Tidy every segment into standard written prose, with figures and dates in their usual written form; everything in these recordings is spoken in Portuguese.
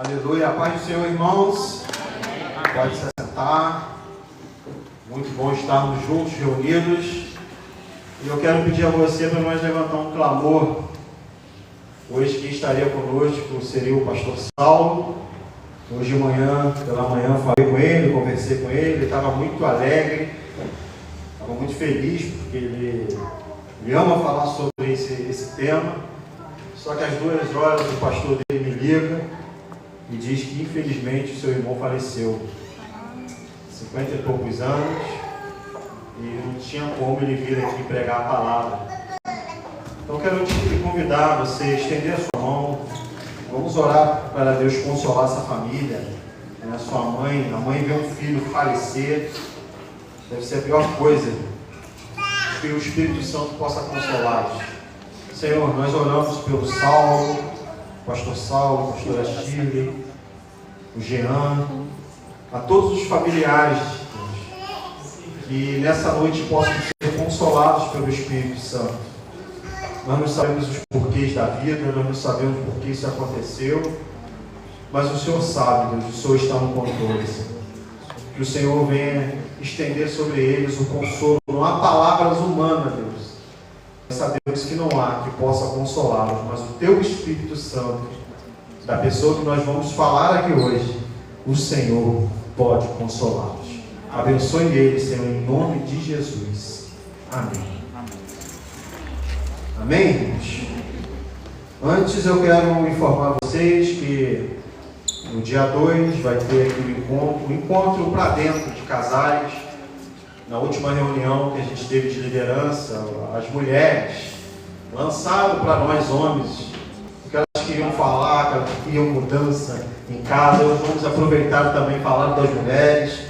Aleluia, a paz do Senhor, irmãos. Pode se sentar. Muito bom estarmos juntos, reunidos. E eu quero pedir a você para nós levantar um clamor. Hoje quem estaria conosco seria o pastor Saulo. Hoje de manhã, pela manhã, falei com ele, conversei com ele estava muito alegre, estava muito feliz, porque ele ama falar sobre esse tema. Só que às 2 horas o pastor dele me liga e diz que infelizmente o seu irmão faleceu, 50 e poucos anos, e não tinha como ele vir aqui pregar a palavra. Então quero te convidar a você estender a sua mão, vamos orar para Deus consolar essa família, né? Sua mãe, a mãe vê um filho falecer, deve ser a pior coisa, que o Espírito Santo possa consolá-los. Senhor, nós oramos pelo Saulo, pastor Saulo, pastora Shirley, o Jean, a todos os familiares, que nessa noite possam ser consolados pelo Espírito Santo. Nós não sabemos os porquês da vida, nós não sabemos por que isso aconteceu, mas o Senhor sabe, Deus, o Senhor está no controle. Que o Senhor venha estender sobre eles o consolo. Não há palavras humanas, Deus. Sabemos que não há que possa consolá-los, mas o Teu Espírito Santo, da pessoa que nós vamos falar aqui hoje, o Senhor pode consolá-los. Abençoe eles, Senhor, em nome de Jesus. Amém. Amém, irmãos? Antes eu quero informar vocês que no dia 2 vai ter aqui um encontro para dentro de casais. Na última reunião que a gente teve de liderança, as mulheres lançaram para nós homens o que elas queriam falar, que elas queriam mudança em casa. Nós vamos aproveitar também falar das mulheres.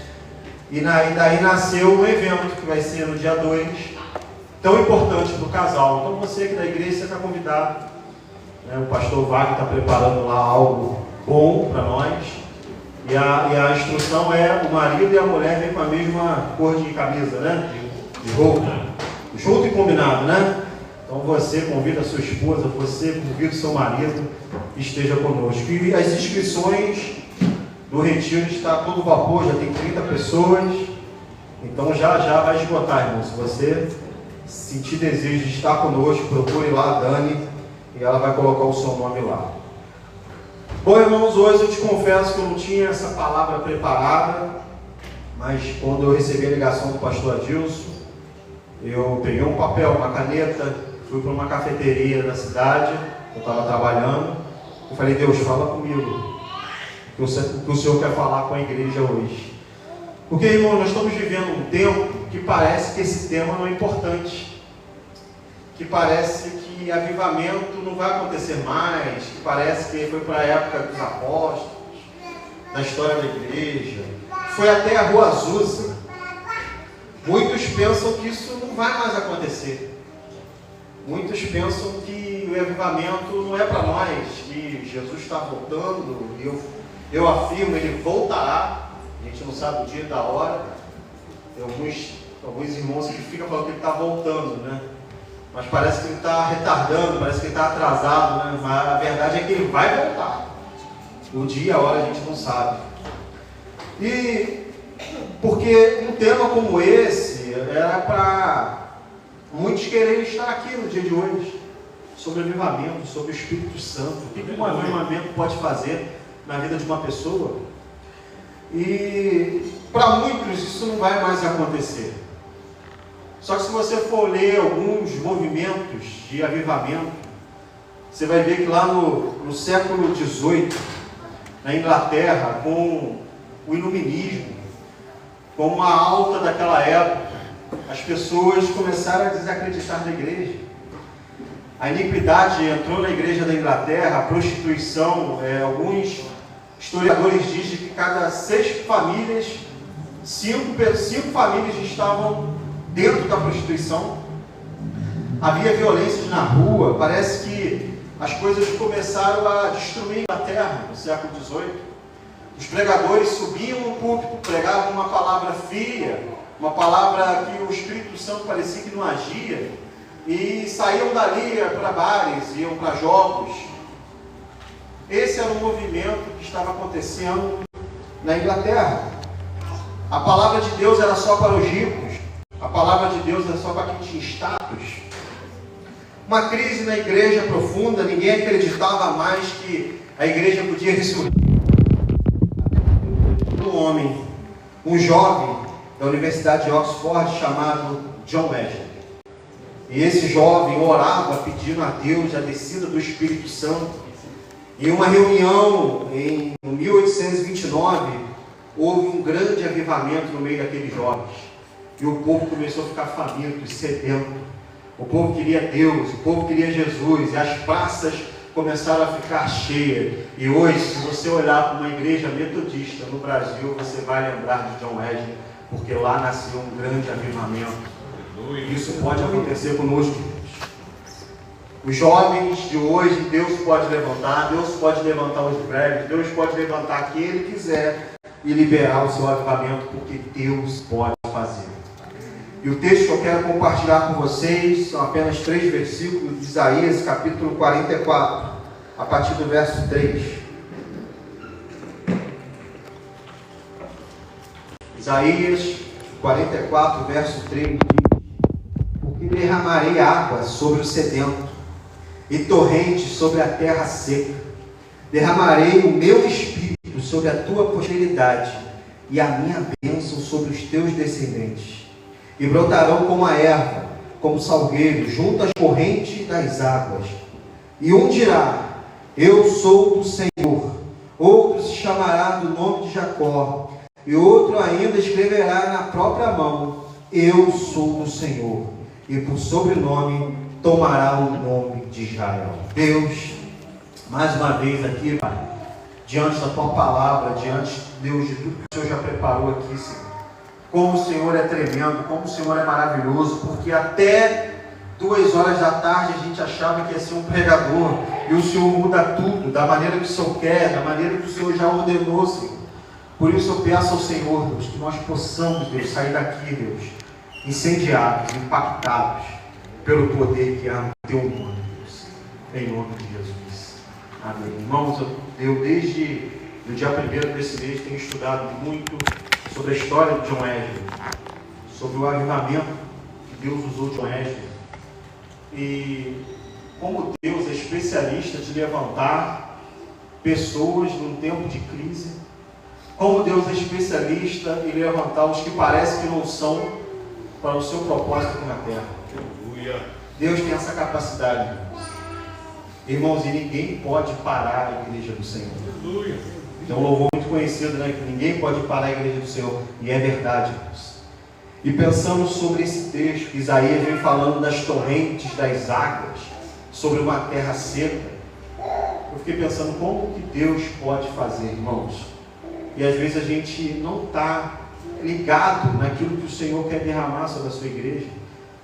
E daí nasceu um evento que vai ser no dia 2, tão importante para o casal. Então você que da igreja está convidado, né? O pastor Wagner está preparando lá algo bom para nós. E a instrução é o marido e a mulher vêm com a mesma cor de camisa, né? De roupa. Junto e combinado, né? Então você convida a sua esposa, você convida o seu marido, esteja conosco. E as inscrições do retiro está a todo vapor, já tem 30 pessoas. Então já vai esgotar, irmão. Se você sentir desejo de estar conosco, procure lá a Dani e ela vai colocar o seu nome lá. Bom, irmãos, hoje eu te confesso que eu não tinha essa palavra preparada, mas quando eu recebi a ligação do pastor Adilson, eu peguei um papel, uma caneta, fui para uma cafeteria da cidade, eu estava trabalhando, eu falei: Deus, fala comigo, o que o Senhor quer falar com a igreja hoje. Porque, irmão, nós estamos vivendo um tempo que parece que esse tema não é importante, que parece que avivamento não vai acontecer mais, que parece que foi para a época dos apóstolos, da história da igreja, foi até a Rua Azusa. Muitos pensam que isso não vai mais acontecer. Muitos pensam que o avivamento não é para nós, que Jesus está voltando, e eu afirmo, ele voltará. A gente não sabe o dia e da hora. Tem alguns irmãos que ficam falando que ele está voltando, né? Mas parece que ele está retardando, parece que ele está atrasado, né? Mas a verdade é que ele vai voltar. O dia e a hora a gente não sabe. E porque um tema como esse era para muitos quererem estar aqui no dia de hoje, sobre avivamento, sobre o Espírito Santo. O que um avivamento pode fazer na vida de uma pessoa? E para muitos isso não vai mais acontecer. Só que se você for ler alguns movimentos de avivamento, você vai ver que lá no século XVIII, na Inglaterra, com o iluminismo, com a alta daquela época, as pessoas começaram a desacreditar da igreja. A iniquidade entrou na igreja da Inglaterra, a prostituição, alguns historiadores dizem que cada 6 famílias, 5 famílias estavam dentro da prostituição. Havia violências na rua. Parece que as coisas começaram a destruir a Inglaterra no século XVIII. Os pregadores subiam no púlpito, pregavam uma palavra fria, uma palavra que o Espírito Santo parecia que não agia, e saíam dali para bares, iam para jogos. Esse era um movimento que estava acontecendo na Inglaterra. A palavra de Deus era só para os ricos. A palavra de Deus era só para quem tinha status. Uma crise na igreja profunda. Ninguém acreditava mais que a igreja podia ressurgir. Um homem, um jovem da Universidade de Oxford chamado John Wesley. E esse jovem orava pedindo a Deus a descida do Espírito Santo. Em uma reunião em 1829, houve um grande avivamento no meio daqueles jovens. E o povo começou a ficar faminto e sedento. O povo queria Deus, o povo queria Jesus. E as praças começaram a ficar cheias. E hoje, se você olhar para uma igreja metodista no Brasil, você vai lembrar de John Wesley, porque lá nasceu um grande avivamento. Isso pode acontecer conosco. Os jovens de hoje, Deus pode levantar os velhos, Deus pode levantar quem Ele quiser e liberar o seu avivamento, porque Deus pode fazer. E o texto que eu quero compartilhar com vocês são apenas 3 versículos de Isaías, capítulo 44, a partir do verso 3. Isaías 44, verso 3 diz: porque derramarei água sobre o sedento e torrentes sobre a terra seca. Derramarei o meu espírito sobre a tua posteridade e a minha bênção sobre os teus descendentes. E brotarão como a erva, como salgueiro, junto às correntes das águas. E um dirá: eu sou do Senhor. Outro se chamará do nome de Jacó. E outro ainda escreverá na própria mão: eu sou do Senhor. E por sobrenome tomará o nome de Israel. Deus, mais uma vez aqui, Pai, diante da Tua palavra, diante, Deus, de tudo que o Senhor já preparou aqui, Senhor. Como o Senhor é tremendo, como o Senhor é maravilhoso, porque até 2 horas da tarde a gente achava que ia ser um pregador, e o Senhor muda tudo, da maneira que o Senhor quer, da maneira que o Senhor já ordenou, Senhor. Por isso eu peço ao Senhor, Deus, que nós possamos, Deus, sair daqui, Deus, incendiados, impactados pelo poder que há no Teu nome, Deus, em nome de Jesus. Amém. Irmãos, eu desde o dia 1º desse mês tenho estudado muito sobre a história de John Wesley, sobre o avivamento que Deus usou John Wesley, e como Deus é especialista de levantar pessoas num tempo de crise, como Deus é especialista em levantar os que parecem que não são para o seu propósito aqui na terra. Aleluia. Deus tem essa capacidade, irmãos, e ninguém pode parar a igreja do Senhor. Aleluia. Tem um louvor muito conhecido, né? Que ninguém pode parar a igreja do Senhor. E é verdade, irmãos. E pensando sobre esse texto, Isaías vem falando das torrentes das águas, sobre uma terra seca. Eu fiquei pensando como que Deus pode fazer, irmãos. E às vezes a gente não está ligado naquilo que o Senhor quer derramar sobre a sua igreja.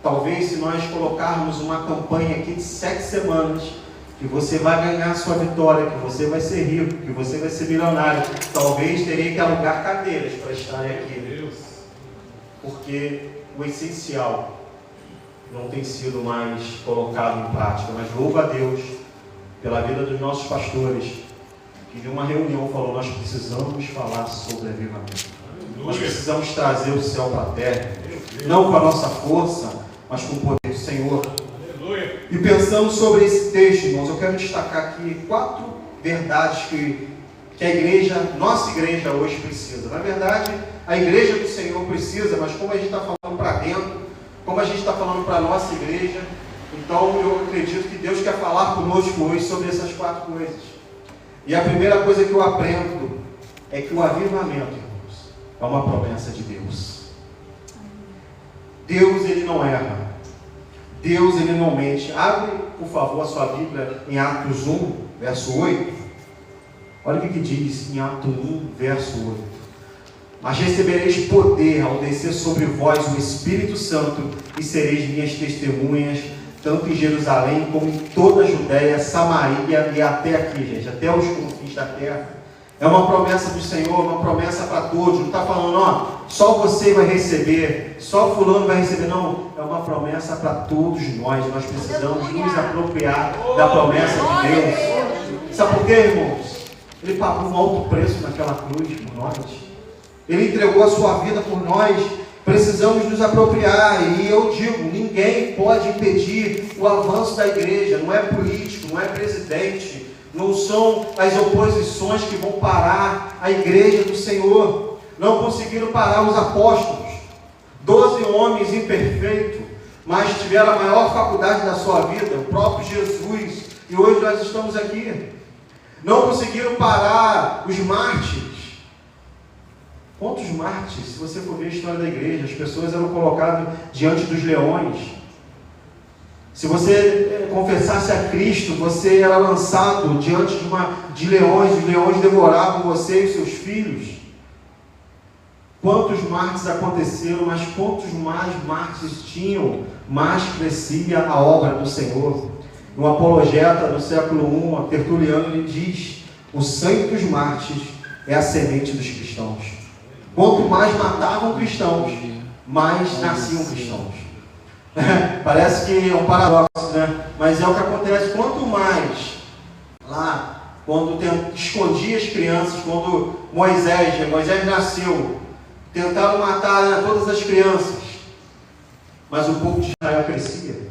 Talvez se nós colocarmos uma campanha aqui de 7 semanas, que você vai ganhar a sua vitória, que você vai ser rico, que você vai ser milionário, talvez teria que alugar cadeiras para estarem aqui. Deus. Porque o essencial não tem sido mais colocado em prática. Mas louvo a Deus pela vida dos nossos pastores, que de uma reunião falou: nós precisamos falar sobre avivamento. Nós precisamos trazer o céu para a terra, não com a nossa força, mas com o poder do Senhor. E pensando sobre esse texto, irmãos, eu quero destacar aqui 4 verdades que a igreja, nossa igreja hoje precisa. Na verdade, a igreja do Senhor precisa, mas como a gente está falando para dentro, como a gente está falando para a nossa igreja, então eu acredito que Deus quer falar conosco hoje sobre essas 4 coisas. E a primeira coisa que eu aprendo é que o avivamento, irmãos, é uma promessa de Deus. Deus, Ele não erra. Deus, Ele não mente. Abre, por favor, a sua Bíblia em Atos 1, verso 8. Olha o que diz em Atos 1, verso 8. Mas recebereis poder ao descer sobre vós o Espírito Santo, e sereis minhas testemunhas, tanto em Jerusalém como em toda a Judéia, Samaria e até aqui, gente, até os confins da terra. É uma promessa do Senhor, uma promessa para todos. Não está falando, ó, só você vai receber, só fulano vai receber. Não, é uma promessa para todos nós. Nós precisamos nos apropriar da promessa de Deus. Sabe por quê, irmãos? Ele pagou um alto preço naquela cruz por nós. Ele entregou a sua vida por nós. Precisamos nos apropriar. E eu digo, ninguém pode impedir o avanço da igreja. Não é político, não é presidente, não são as oposições que vão parar a igreja do Senhor. Não conseguiram parar os apóstolos. 12 homens imperfeitos, mas tiveram a maior faculdade da sua vida, o próprio Jesus. E hoje nós estamos aqui. Não conseguiram parar os mártires. Quantos mártires, se você for ver a história da igreja, as pessoas eram colocadas diante dos leões. Se você confessasse a Cristo, você era lançado diante de leões, os leões devoravam você e os seus filhos. Quantos mártires aconteceram, mas quantos mais mártires tinham, mais crescia a obra do Senhor. No Apologeta do século I, Tertuliano, ele diz: o sangue dos mártires é a semente dos cristãos. Quanto mais matavam cristãos, mais nasciam cristãos. Parece que é um paradoxo, né? Mas é o que acontece. Quanto mais lá, quando escondia as crianças, quando Moisés nasceu, tentaram matar, né, todas as crianças, mas o povo de Israel crescia.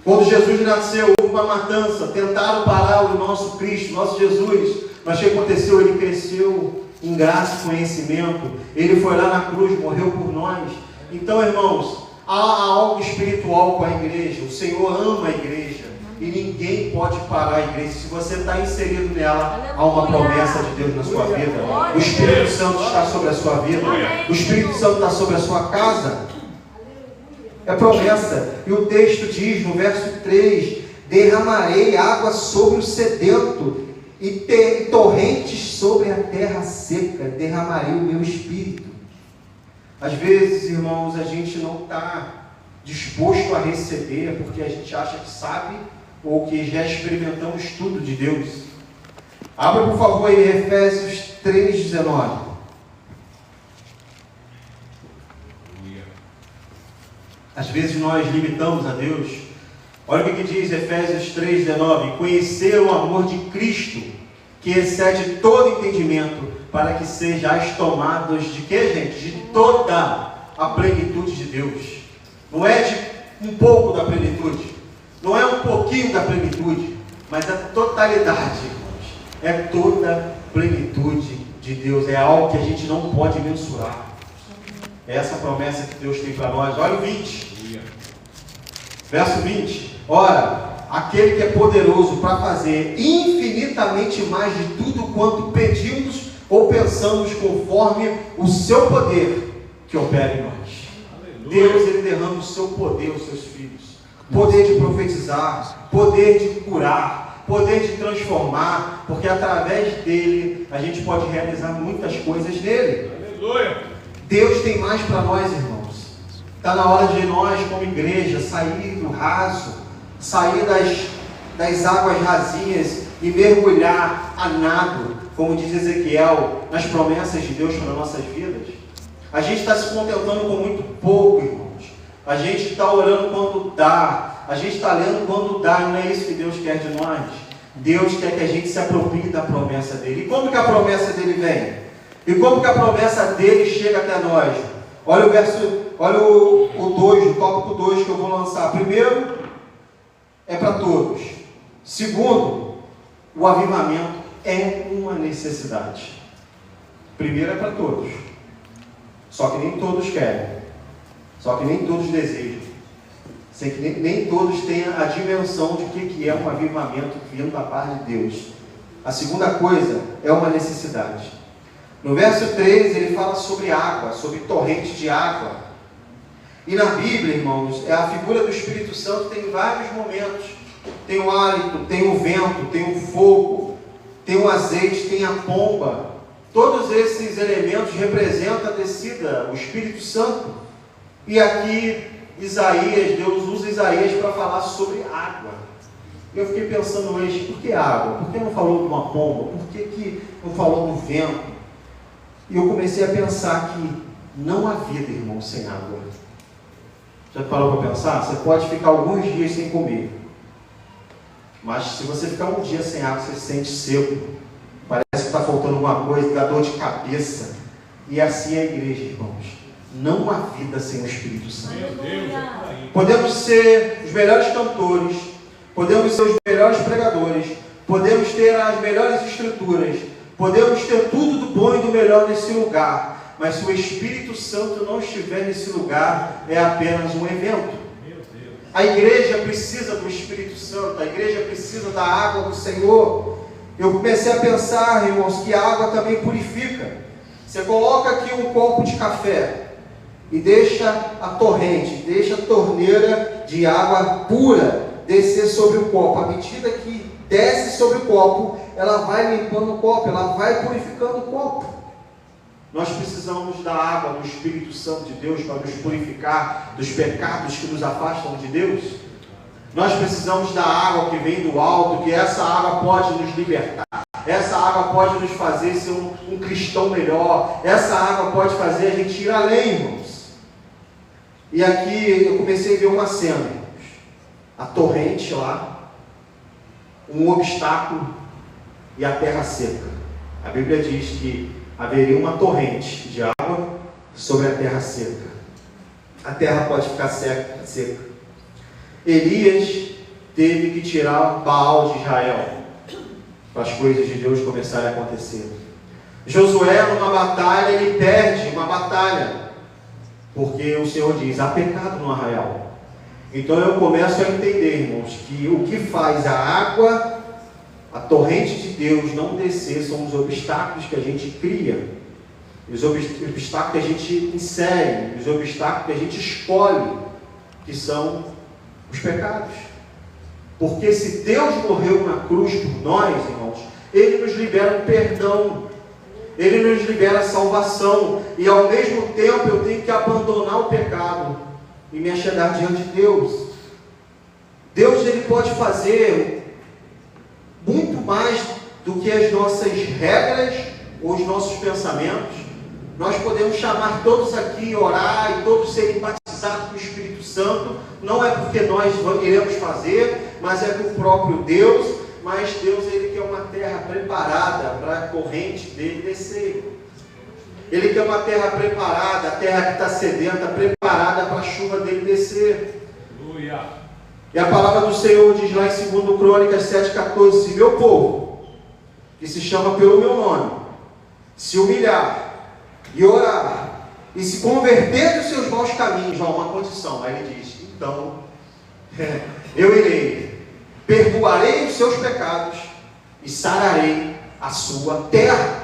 Quando Jesus nasceu, houve uma matança, tentaram parar o nosso Cristo, nosso Jesus, mas o que aconteceu? Ele cresceu em graça e conhecimento. Ele foi lá na cruz, morreu por nós. Então, irmãos, há algo espiritual com a igreja. O Senhor ama a igreja e ninguém pode parar a igreja. Se você está inserido nela, há uma promessa de Deus na sua vida. O Espírito Santo está sobre a sua vida. O Espírito Santo está sobre a sua casa. É promessa. E o texto diz no verso 3: derramarei água sobre o sedento e torrentes sobre a terra seca. Derramarei o meu espírito. Às vezes, irmãos, a gente não está disposto a receber porque a gente acha que sabe ou que já experimentamos tudo de Deus. Abra, por favor, aí Efésios 3,19. Às vezes nós limitamos a Deus. Olha o que diz Efésios 3,19: conhecer o amor de Cristo, que excede todo entendimento, para que sejais tomados de quê, gente? De toda a plenitude de Deus. Não é de um pouco da plenitude, não é um pouquinho da plenitude, mas a totalidade, irmãos. É toda a plenitude de Deus. É algo que a gente não pode mensurar. É essa promessa que Deus tem para nós. Olha o 20. Verso 20. Ora, aquele que é poderoso para fazer infinitamente mais de tudo quanto pedimos ou pensamos, conforme o seu poder que opera em nós. Aleluia. Deus, ele derrama o seu poder aos seus filhos. Poder de profetizar, poder de curar, poder de transformar, porque através dele a gente pode realizar muitas coisas nele. Aleluia. Deus tem mais para nós, irmãos. Está na hora de nós, como igreja, sair do raso, sair das águas rasinhas e mergulhar a nado, como diz Ezequiel, nas promessas de Deus para nossas vidas. A gente está se contentando com muito pouco, irmãos. A gente está orando quando dá, a gente está lendo quando dá. Não é isso que Deus quer de nós. Deus quer que a gente se aproprie da promessa dele. E como que a promessa dele vem? E como que a promessa dele chega até nós? Olha o verso, olha o 2, o tópico 2 que eu vou lançar. Primeiro, é para todos. Segundo, o avivamento é uma necessidade. Primeiro, é para todos. Só que nem todos querem. Só que nem todos desejam. Sei que nem todos têm a dimensão de o que é um avivamento vindo da parte de Deus. A segunda coisa é uma necessidade. No verso 3 ele fala sobre água, sobre torrente de água. E na Bíblia, irmãos, a figura do Espírito Santo tem vários momentos. Tem o hálito, tem o vento, tem o fogo, tem o azeite, tem a pomba. Todos esses elementos representam a descida, o Espírito Santo. E aqui Isaías, Deus usa Isaías para falar sobre água. Eu fiquei pensando hoje, por que água? Por que não falou de uma pomba? Por que não falou do vento? E eu comecei a pensar que não há vida, irmão, sem água. Já parou para pensar? Você pode ficar alguns dias sem comer. Mas se você ficar um dia sem água, você se sente seco. Parece que está faltando alguma coisa, dá dor de cabeça. E assim é a igreja, irmãos. Não há vida sem o Espírito Santo. Podemos ser os melhores cantores, podemos ser os melhores pregadores, podemos ter as melhores estruturas, podemos ter tudo do bom e do melhor nesse lugar, mas se o Espírito Santo não estiver nesse lugar, é apenas um evento. A igreja precisa do Espírito Santo, a igreja precisa da água do Senhor. Eu comecei a pensar, irmãos, que a água também purifica. Você coloca aqui um copo de café e deixa a torrente, deixa a torneira de água pura descer sobre o copo. À medida que desce sobre o copo, ela vai limpando o copo, ela vai purificando o copo. Nós precisamos da água do Espírito Santo de Deus para nos purificar dos pecados que nos afastam de Deus. Nós precisamos da água que vem do alto, que essa água pode nos libertar. Essa água pode nos fazer ser um cristão melhor. Essa água pode fazer a gente ir além, irmãos. E aqui eu comecei a ver uma cena, irmãos. A torrente lá, um obstáculo e a terra seca. A Bíblia diz que haveria uma torrente de água sobre a terra seca. A terra pode ficar seca. Elias teve que tirar Baal de Israel para as coisas de Deus começarem a acontecer. Josué, numa batalha, ele perde uma batalha, porque o Senhor diz: há pecado no arraial. Então eu começo a entender, irmãos, que o que faz a água, a torrente de Deus não descer, são os obstáculos que a gente cria, os obstáculos que a gente insere, os obstáculos que a gente escolhe, que são os pecados. Porque se Deus morreu na cruz por nós, irmãos, Ele nos libera um perdão, Ele nos libera a salvação, e ao mesmo tempo eu tenho que abandonar o pecado e me achegar diante de Deus. Deus, Ele pode fazer muito mais do que as nossas regras ou os nossos pensamentos. Nós podemos chamar todos aqui, orar, e todos serem batizados com o Espírito Santo. Não é porque nós iremos fazer, mas é com o próprio Deus. Mas Deus, Ele quer uma terra preparada para a corrente dele descer. Ele quer uma terra preparada, a terra que está sedenta, preparada para a chuva dele descer. Aleluia. E a palavra do Senhor diz lá em 2 Crônicas 7,14: se meu povo, que se chama pelo meu nome, se humilhar e orar, e se converter dos seus maus caminhos, há uma condição. Aí ele diz: então, eu irei, perdoarei os seus pecados e sararei a sua terra.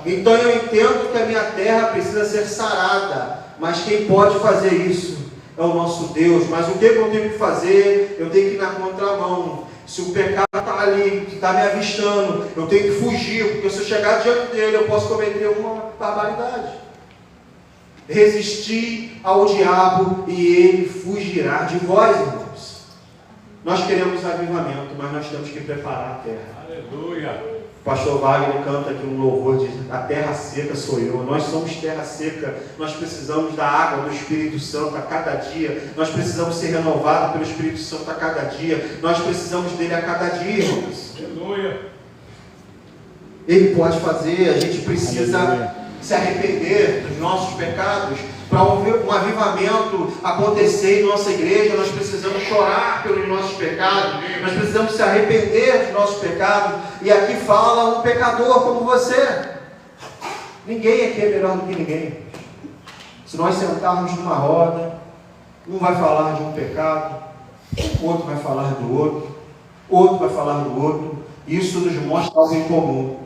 Então eu entendo que a minha terra precisa ser sarada, mas quem pode fazer isso é o nosso Deus. Mas o que eu tenho que fazer? Eu tenho que ir na contramão. Se o pecado está ali, que está me avistando, eu tenho que fugir, porque se eu chegar diante dele, eu posso cometer uma barbaridade. Resistir ao diabo e ele fugirá de vós, irmãos. Nós queremos avivamento, mas nós temos que preparar a terra. Aleluia! O pastor Wagner canta aqui um louvor, diz: a terra seca sou eu. Nós somos terra seca, nós precisamos da água do Espírito Santo a cada dia, nós precisamos ser renovados pelo Espírito Santo a cada dia, nós precisamos dele a cada dia, irmãos. Aleluia. Ele pode fazer, a gente precisa se arrepender dos nossos pecados. Para um avivamento acontecer em nossa igreja, nós precisamos chorar pelos nossos pecados, nós precisamos se arrepender dos nossos pecados. E aqui fala um pecador como você. Ninguém aqui é melhor do que ninguém. Se nós sentarmos numa roda, um vai falar de um pecado, outro vai falar do outro, outro vai falar do outro. Isso nos mostra algo em comum.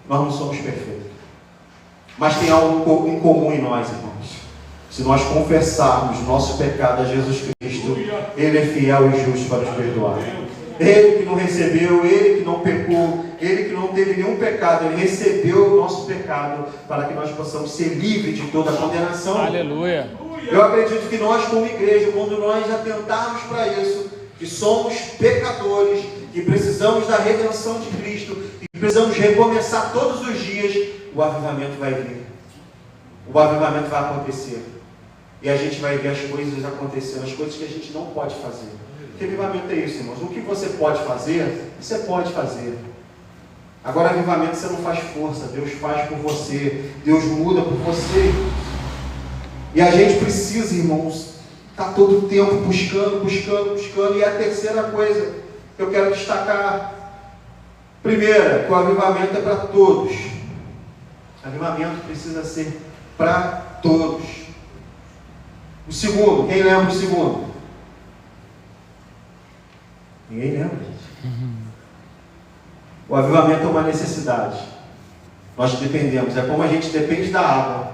Nós não somos perfeitos, mas tem algo em comum em nós, irmãos. Se nós confessarmos nosso pecado a Jesus Cristo, Ele é fiel e justo para nos perdoar. Ele que não recebeu, Ele que não pecou, Ele que não teve nenhum pecado, Ele recebeu o nosso pecado para que nós possamos ser livres de toda a condenação. Aleluia! Eu acredito que nós, como igreja, quando nós atentarmos para isso, que somos pecadores, que precisamos da redenção de Cristo, que precisamos recomeçar todos os dias, o avivamento vai vir. O avivamento vai acontecer. E a gente vai ver as coisas acontecendo, as coisas que a gente não pode fazer. Porque avivamento é isso, irmãos. O que você pode fazer, você pode fazer. Agora, avivamento você não faz força, Deus faz por você, Deus muda por você. E a gente precisa, irmãos, estar todo o tempo buscando. E a terceira coisa que eu quero destacar, primeira, que o avivamento é para todos. Avivamento precisa ser para todos. O segundo, quem lembra o segundo? Ninguém lembra, gente. O avivamento é uma necessidade. Nós dependemos. É como a gente depende da água,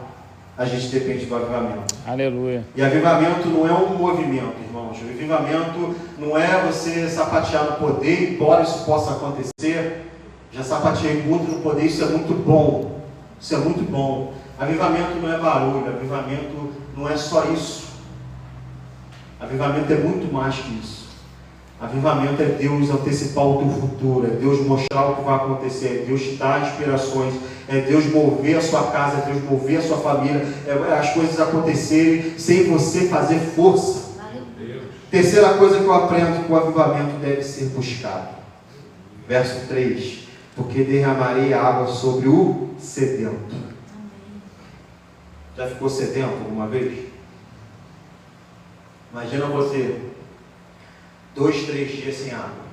a gente depende do avivamento. Aleluia. E avivamento não é um movimento, irmãos. O avivamento não é você sapatear no poder, embora isso possa acontecer. Já sapateei muito no poder, isso é muito bom. Isso é muito bom. Avivamento não é barulho, avivamento não é só isso. Avivamento é muito mais que isso. Avivamento é Deus antecipar o teu futuro, é Deus mostrar o que vai acontecer, é Deus te dar inspirações, é Deus mover a sua casa, é Deus mover a sua família, é as coisas acontecerem sem você fazer força. Terceira coisa que eu aprendo, que o avivamento deve ser buscado. Verso 3: porque derramarei água sobre o sedento. Já ficou sedento alguma vez? Imagina você 2, 3 dias sem água.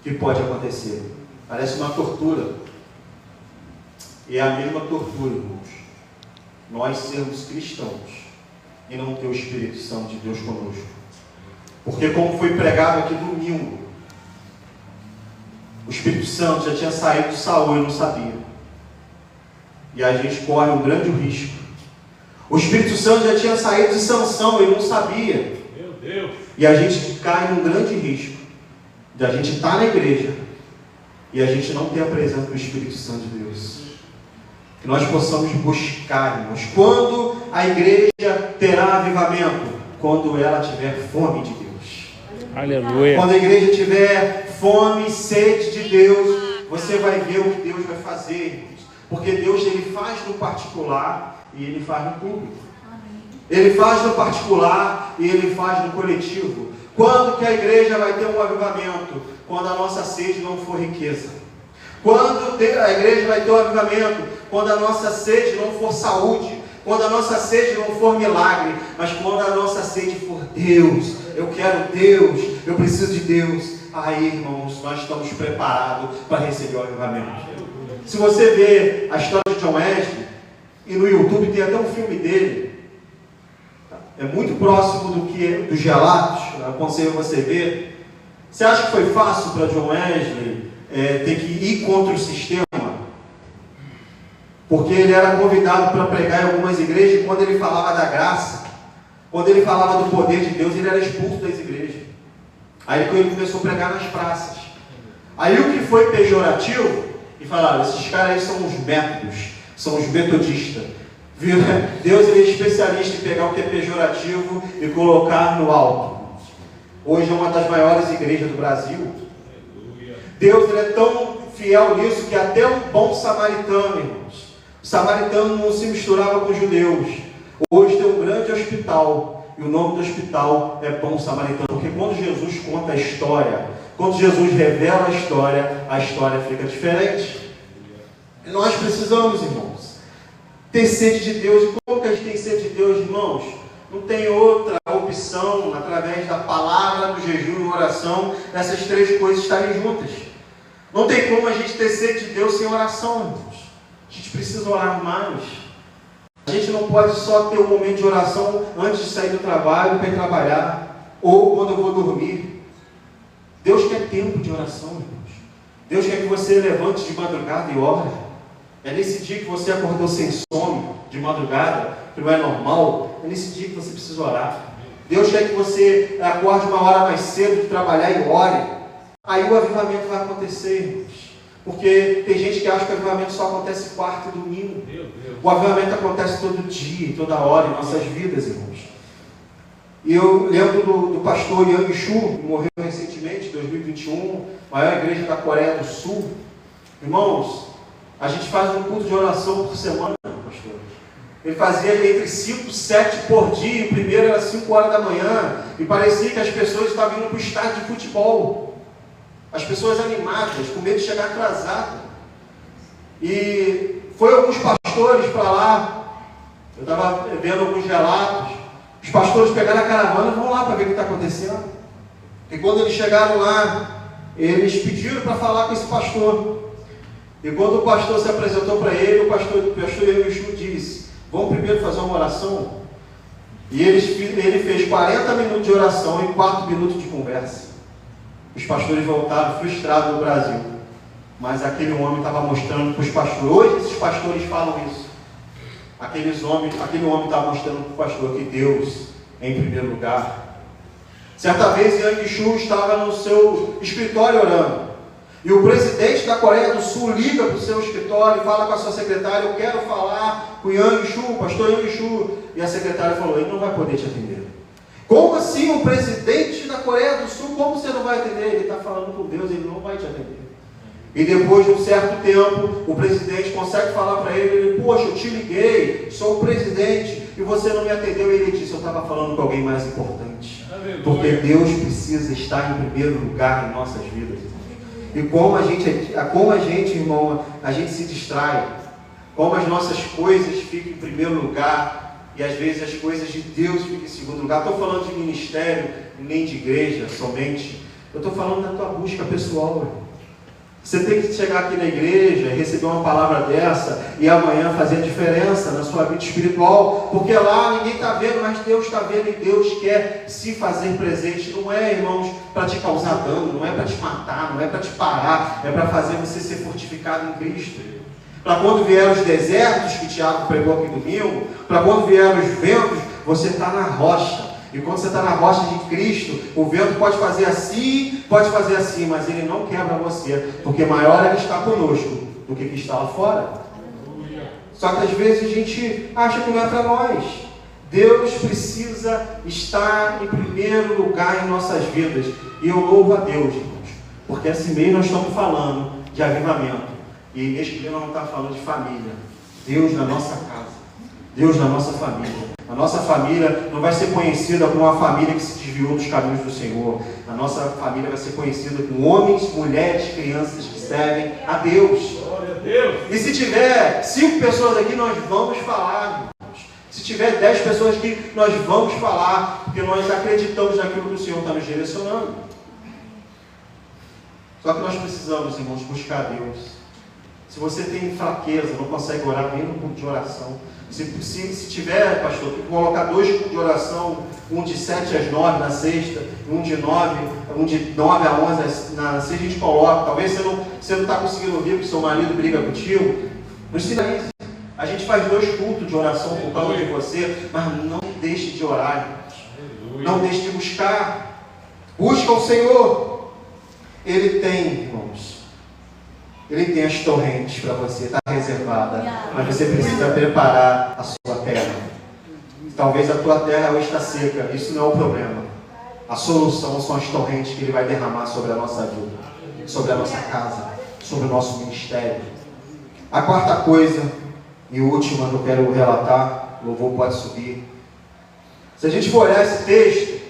O que pode acontecer? Parece uma tortura. E é a mesma tortura, irmãos, nós sermos cristãos e não ter o Espírito Santo de Deus conosco. Porque como foi pregado aqui domingo, o Espírito Santo já tinha saído de Saul e não sabia. E a gente corre um grande risco. O Espírito Santo já tinha saído de Sansão e não sabia. Meu Deus! E a gente cai num grande risco de a gente estar na igreja e a gente não ter a presença do Espírito Santo de Deus. Que nós possamos buscar, irmãos. Quando a igreja terá avivamento? Quando ela tiver fome de Deus. Aleluia. Quando a igreja tiver fome e sede de Deus, você vai ver o que Deus vai fazer, irmãos. Porque Deus, ele faz no particular e ele faz no público. Ele faz no particular e ele faz no coletivo. Quando que a igreja vai ter um avivamento? Quando a nossa sede não for riqueza. Quando a igreja vai ter um avivamento? Quando a nossa sede não for saúde. Quando a nossa sede não for milagre. Mas quando a nossa sede for Deus. Eu quero Deus. Eu preciso de Deus. Aí, irmãos, nós estamos preparados para receber o avivamento. Se você vê a história de John Wesley, e no YouTube tem até um filme dele, é muito próximo dos relatos, aconselho você ver. Você acha que foi fácil para John Wesley ter que ir contra o sistema? Porque ele era convidado para pregar em algumas igrejas, e quando ele falava da graça, quando ele falava do poder de Deus, ele era expulso das igrejas. Aí ele começou a pregar nas praças. Aí o que foi pejorativo, e falaram, esses caras aí são os métodos, são os metodistas. Deus, ele é especialista em pegar o que é pejorativo e colocar no alto. Hoje é uma das maiores igrejas do Brasil. Deus, ele é tão fiel nisso que até um bom samaritano, irmãos, o samaritano não se misturava com os judeus. Hoje tem um grande hospital, e o nome do hospital é Bom Samaritano, porque quando Jesus conta a história, quando Jesus revela a história fica diferente. E nós precisamos, irmãos, ter sede de Deus. E como que a gente tem sede de Deus, irmãos? Não tem outra opção, através da palavra, do jejum e oração, essas três coisas estarem juntas. Não tem como a gente ter sede de Deus sem oração, irmãos. A gente precisa orar mais. A gente não pode só ter um momento de oração antes de sair do trabalho para ir trabalhar, ou quando eu vou dormir. Deus quer tempo de oração, irmãos. Deus quer que você levante de madrugada e ore. É nesse dia que você acordou sem sono, de madrugada, que não é normal, é nesse dia que você precisa orar. Deus quer que você acorde uma hora mais cedo de trabalhar e ore. Aí o avivamento vai acontecer, irmãos. Porque tem gente que acha que o avivamento só acontece quarta e domingo. O avivamento acontece todo dia, toda hora, em nossas vidas, irmãos. E eu lembro do pastor Yang Shu, que morreu recentemente, em 2021, maior igreja da Coreia do Sul. Irmãos, a gente faz um culto de oração por semana, pastor. Ele fazia entre 5 e 7 por dia, o primeiro era 5 horas da manhã, e parecia que as pessoas estavam indo para o estádio de futebol. As pessoas animadas, com medo de chegar atrasado. E foi alguns pastores para lá, eu estava vendo alguns relatos, os pastores pegaram a caravana e vão lá para ver o que está acontecendo. E quando eles chegaram lá, eles pediram para falar com esse pastor. E quando o pastor se apresentou para ele, o pastor Yeshua disse: vamos primeiro fazer uma oração. E ele fez 40 minutos de oração e 4 minutos de conversa. Os pastores voltaram frustrados no Brasil. Mas aquele homem estava mostrando para os pastores. Hoje esses pastores falam isso. Aquele homem estava mostrando para o pastor que Deus é em primeiro lugar. Certa vez Yang Shu estava no seu escritório orando. E o presidente da Coreia do Sul liga para o seu escritório e fala com a sua secretária: eu quero falar com o Yang Shu, pastor Yang Shu. E a secretária falou: ele não vai poder te atender. Como assim o presidente da Coreia do Sul, como você não vai atender? Ele está falando com Deus, ele não vai te atender. E depois de um certo tempo, o presidente consegue falar para ele: poxa, eu te liguei, sou o presidente, e você não me atendeu. E ele disse: eu estava falando com alguém mais importante. Porque Deus precisa estar em primeiro lugar em nossas vidas. E como a gente, irmão, a gente se distrai, como as nossas coisas ficam em primeiro lugar, e às vezes as coisas de Deus ficam em segundo lugar. Estou falando de ministério, nem de igreja somente. Eu estou falando da tua busca pessoal, irmão. Você tem que chegar aqui na igreja e receber uma palavra dessa e amanhã fazer a diferença na sua vida espiritual, porque lá ninguém está vendo, mas Deus está vendo e Deus quer se fazer presente. Não é, irmãos, para te causar dano, não é para te matar, não é para te parar, é para fazer você ser fortificado em Cristo. Para quando vier os desertos, que Tiago pregou aqui domingo, para quando vier os ventos, você está na rocha. E quando você está na rocha de Cristo, o vento pode fazer assim, mas ele não quebra você, porque maior ele está conosco do que está lá fora. Só que às vezes a gente acha que não é para nós. Deus precisa estar em primeiro lugar em nossas vidas. E eu louvo a Deus, irmãos, porque assim mesmo nós estamos falando de avivamento. E neste dia nós não estamos falando de família. Deus na nossa casa, Deus na nossa família. A nossa família não vai ser conhecida como uma família que se desviou dos caminhos do Senhor. A nossa família vai ser conhecida como homens, mulheres, crianças que servem a Deus. Glória a Deus. E se tiver 5 pessoas aqui, nós vamos falar, irmãos. Se tiver 10 pessoas aqui, nós vamos falar, porque nós acreditamos naquilo que o Senhor está nos direcionando. Só que nós precisamos, irmãos, buscar Deus. Se você tem fraqueza, não consegue orar, vem no culto de oração. Se tiver, pastor, tem que colocar 2 cultos de oração, um de 7 às 9 na sexta, um de 9 a 11 na sexta, a gente coloca. Talvez você não está conseguindo ouvir, porque seu marido briga contigo. Não sinalize. A gente faz 2 cultos de oração por causa de você, mas não deixe de orar, irmãos. Não deixe de buscar. Busca o Senhor. Ele tem, irmãos. Ele tem as torrentes para você, está reservada, mas você precisa preparar a sua terra. Talvez a tua terra hoje está seca, isso não é o problema. A solução são as torrentes que Ele vai derramar sobre a nossa vida, sobre a nossa casa, sobre o nosso ministério. A quarta coisa, e última que eu quero relatar, o louvor pode subir. Se a gente for olhar esse texto,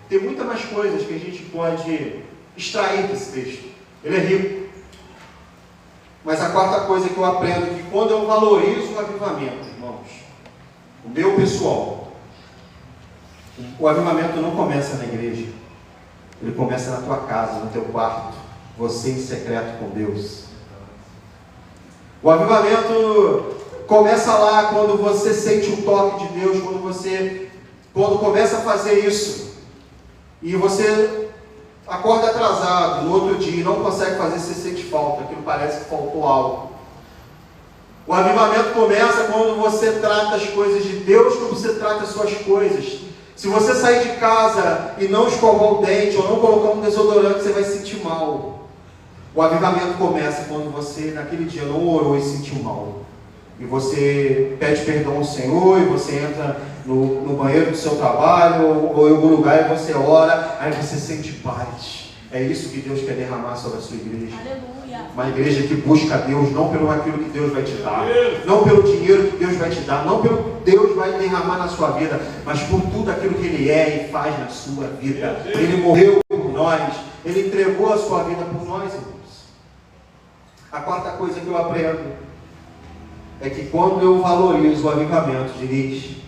tem muitas mais coisas que a gente pode extrair desse texto. Ele é rico. Mas a quarta coisa que eu aprendo é que quando eu valorizo o avivamento, irmãos, o meu pessoal, o avivamento não começa na igreja, ele começa na tua casa, no teu quarto, você em secreto com Deus. O avivamento começa lá quando você sente o toque de Deus, quando começa a fazer isso, e você acorda atrasado no outro dia e não consegue fazer, você sente falta, aquilo parece que faltou algo. O avivamento começa quando você trata as coisas de Deus como você trata as suas coisas. Se você sair de casa e não escovar o dente ou não colocar um desodorante, você vai se sentir mal. O avivamento começa quando você naquele dia não orou e se sentiu mal. E você pede perdão ao Senhor, e você entra no banheiro do seu trabalho, ou em algum lugar, e você ora, aí você sente paz. É isso que Deus quer derramar sobre a sua igreja. Aleluia. Uma igreja que busca Deus, não pelo aquilo que Deus vai te dar, não pelo dinheiro que Deus vai te dar, não pelo que Deus vai derramar na sua vida, mas por tudo aquilo que Ele é e faz na sua vida. Ele morreu por nós, Ele entregou a sua vida por nós, irmãos. A quarta coisa que eu aprendo é que quando eu valorizo o avivamento, Diniz,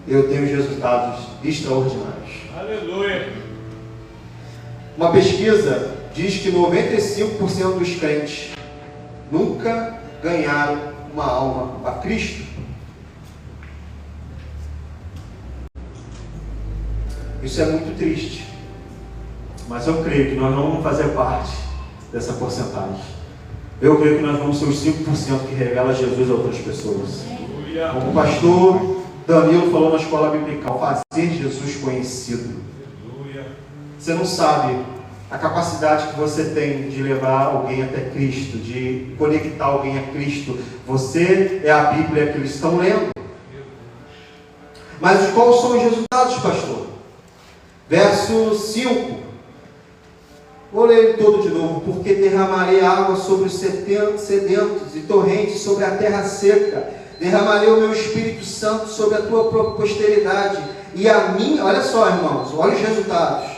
eu tenho resultados extraordinários. Aleluia. Uma pesquisa diz que 95% dos crentes nunca ganharam uma alma a Cristo. Isso é muito triste, mas eu creio que nós não vamos fazer parte dessa porcentagem. Eu creio que nós vamos ser os 5% que revela Jesus a outras pessoas. Como o pastor Danilo falou na escola biblical, fazer Jesus conhecido. Você não sabe a capacidade que você tem de levar alguém até Cristo, de conectar alguém a Cristo. Você é a Bíblia que eles estão lendo. Mas quais são os resultados, pastor? Verso 5. Vou ler ele todo de novo. Porque derramarei água sobre os sedentos e torrentes sobre a terra seca. Derramarei o meu Espírito Santo sobre a tua posteridade. E a minha, olha só, irmãos, olha os resultados.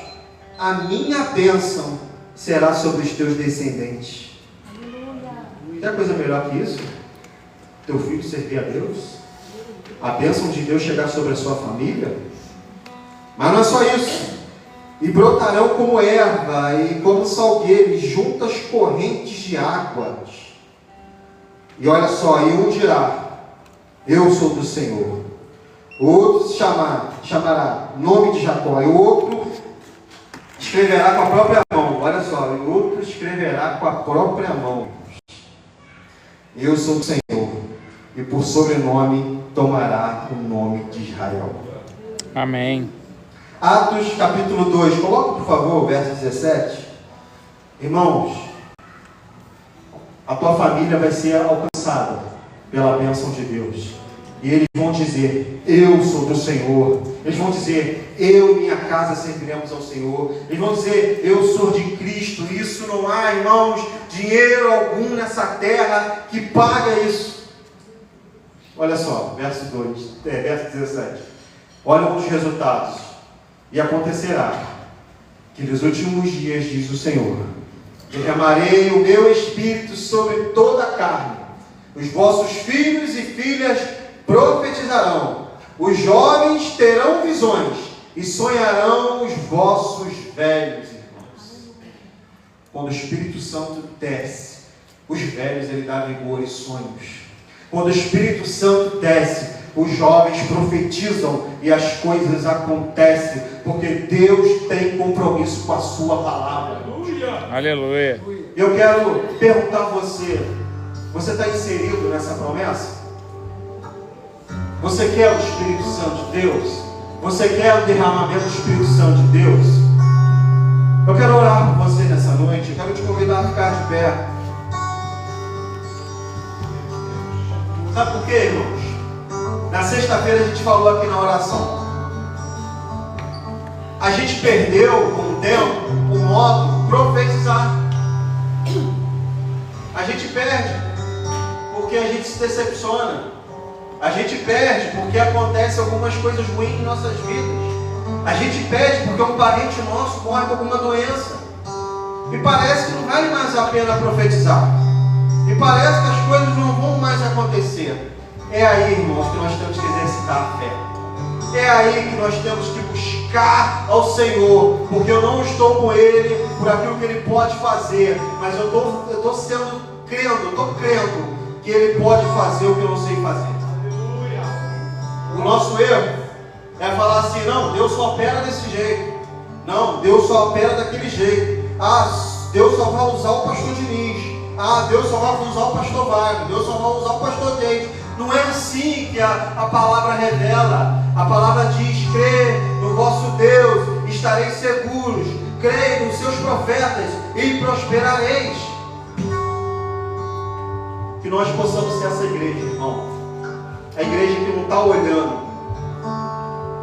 A minha bênção será sobre os teus descendentes. Tem coisa melhor que isso? Teu filho servir a Deus? A bênção de Deus chegar sobre a sua família? Mas não é só isso. E brotarão como erva e como salgueiros junto às correntes de águas. E olha só, e um dirá: eu sou do Senhor. O outro se chamará nome de Jacó. E o outro escreverá com a própria mão. Olha só, e o outro escreverá com a própria mão: eu sou do Senhor. E por sobrenome tomará o nome de Israel. Amém. Atos capítulo 2, coloca por favor o verso 17. Irmãos, a tua família vai ser alcançada pela bênção de Deus. E eles vão dizer: eu sou do Senhor. Eles vão dizer: eu e minha casa serviremos ao Senhor. Eles vão dizer: eu sou de Cristo. Isso não há, irmãos, dinheiro algum nessa terra que paga isso. Olha só, verso 17. Olha os resultados. E acontecerá que nos últimos dias, diz o Senhor, derramarei o meu Espírito sobre toda a carne. Os vossos filhos e filhas profetizarão. Os jovens terão visões e sonharão os vossos velhos, irmãos. Quando o Espírito Santo desce, os velhos ele dá vigor e sonhos. Quando o Espírito Santo desce, os jovens profetizam e as coisas acontecem, porque Deus tem compromisso com a sua palavra. Aleluia. Eu quero perguntar a você: você está inserido nessa promessa? Você quer o Espírito Santo de Deus? Você quer o derramamento do Espírito Santo de Deus? Eu quero orar por você nessa noite. Eu quero te convidar a ficar de pé. Sabe por quê, irmãos? Na sexta-feira a gente falou aqui na oração. A gente perdeu com o tempo o modo de profetizar. A gente perde porque a gente se decepciona. A gente perde porque acontece algumas coisas ruins em nossas vidas. A gente perde porque um parente nosso morre com alguma doença. E parece que não vale mais a pena profetizar. E parece que as coisas não vão mais acontecer. É aí, irmãos, que nós temos que exercitar a fé. É aí que nós temos que buscar ao Senhor, porque eu não estou com Ele por aquilo que Ele pode fazer, mas eu estou crendo que Ele pode fazer o que eu não sei fazer. O nosso erro é falar assim: não, Deus só opera desse jeito. Não, Deus só opera daquele jeito. Deus só vai usar o pastor Diniz. Deus só vai usar o pastor Wagner. Deus só vai usar o pastor James. Não é assim que a palavra revela. A palavra diz: crê no vosso Deus, estareis seguros. Crê nos seus profetas e prosperareis. Que nós possamos ser essa igreja, irmão. A igreja que não está olhando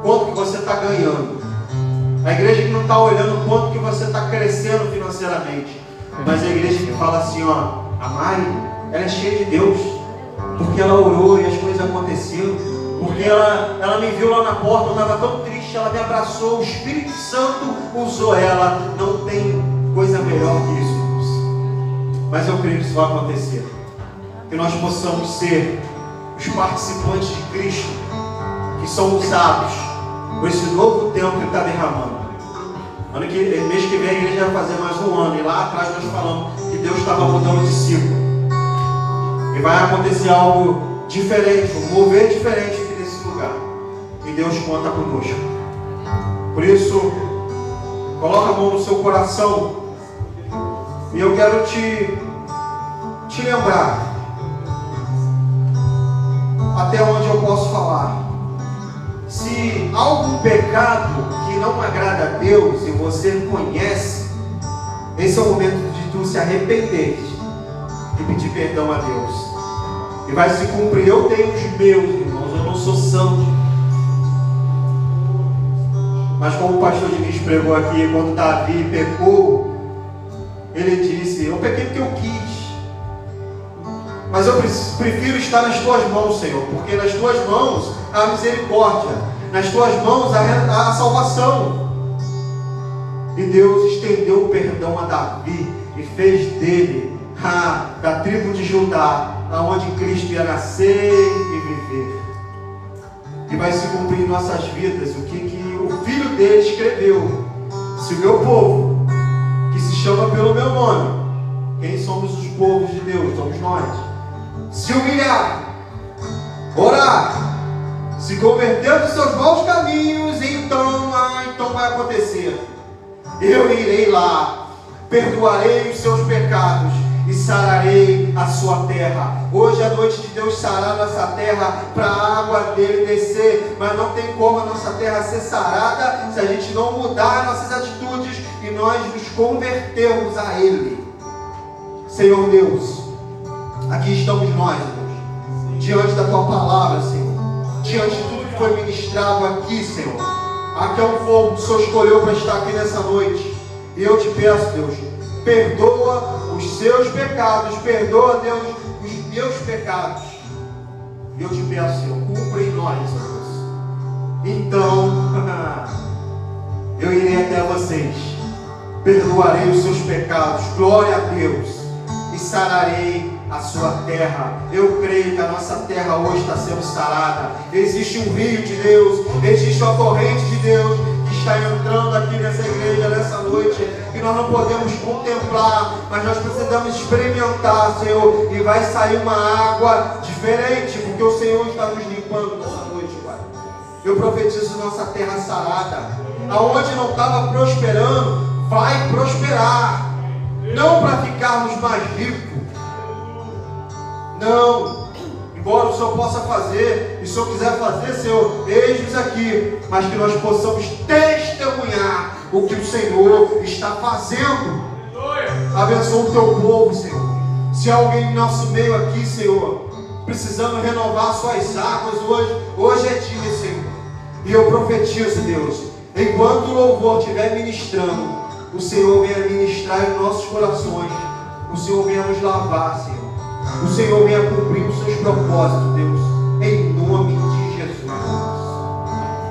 quanto que você está ganhando. A igreja que não está olhando o quanto que você está crescendo financeiramente, mas a igreja que fala assim, ó, a Mari, ela é cheia de Deus, porque ela orou e as coisas aconteceram, porque ela me viu lá na porta, eu estava tão triste, ela me abraçou, o Espírito Santo usou ela. Não tem coisa melhor que isso, irmãos. Mas eu creio que isso vai acontecer, que nós possamos ser os participantes de Cristo, que são usados por esse novo tempo que Ele está derramando. Mês que vem a igreja vai fazer mais um ano, e lá atrás nós falamos que Deus estava mudando de ciclo, e vai acontecer algo diferente, um mover diferente aqui nesse lugar, e Deus conta conosco. Por isso, coloca a mão no seu coração, e eu quero te lembrar até onde eu posso falar. Se há algum pecado que não agrada a Deus e você conhece, esse é o momento de tu se arrepender e pedir perdão a Deus. E vai se cumprir. Eu tenho os meus, irmãos, eu não sou santo. Mas como o pastor Diniz pregou aqui, quando Davi pecou, ele disse, eu pequei porque eu quis. Mas eu prefiro estar nas tuas mãos, Senhor, porque nas tuas mãos há misericórdia, nas tuas mãos há a salvação. E Deus estendeu o perdão a Davi e fez dele da tribo de Judá, aonde Cristo ia nascer e viver. E vai se cumprir em nossas vidas o que o filho dele escreveu. Se o meu povo, que se chama pelo meu nome, quem somos os povos de Deus? Somos nós. Se humilhar, orar, se converter dos seus maus caminhos, então vai acontecer. Eu irei lá, perdoarei os seus pecados e sararei a sua terra. Hoje é a noite de Deus sarar nossa terra, para a água dele descer. Mas não tem como a nossa terra ser sarada se a gente não mudar nossas atitudes e nós nos convertermos a Ele. Senhor Deus, aqui estamos nós, Deus, diante da Tua palavra, Senhor, diante de tudo que foi ministrado aqui, Senhor. Aqui é um povo que o Senhor escolheu para estar aqui nessa noite. E eu te peço, Deus, perdoa os seus pecados, perdoa, Deus, os meus pecados. E eu te peço, Senhor, cumpra em nós, Deus. Então, eu irei até vocês, perdoarei os seus pecados, glória a Deus, e sararei a sua terra. Eu creio que a nossa terra hoje está sendo sarada. Existe um rio de Deus, existe uma corrente de Deus que está entrando aqui nessa igreja nessa noite, que nós não podemos contemplar, mas nós precisamos experimentar, Senhor, e vai sair uma água diferente, porque o Senhor está nos limpando nessa noite, Pai. Eu profetizo nossa terra sarada, aonde não estava prosperando, vai prosperar, não para ficarmos mais ricos, não, embora o Senhor possa fazer, e se o Senhor quiser fazer, Senhor, eis-nos aqui, mas que nós possamos testemunhar o que o Senhor está fazendo. Abençoa o teu povo, Senhor. Se há alguém em nosso meio aqui, Senhor, precisando renovar suas águas, hoje é dia, Senhor. E eu profetizo, Deus, enquanto o louvor estiver ministrando, o Senhor venha ministrar em nossos corações, o Senhor venha nos lavar, Senhor. O Senhor venha cumprir os seus propósitos, Deus, em nome de Jesus.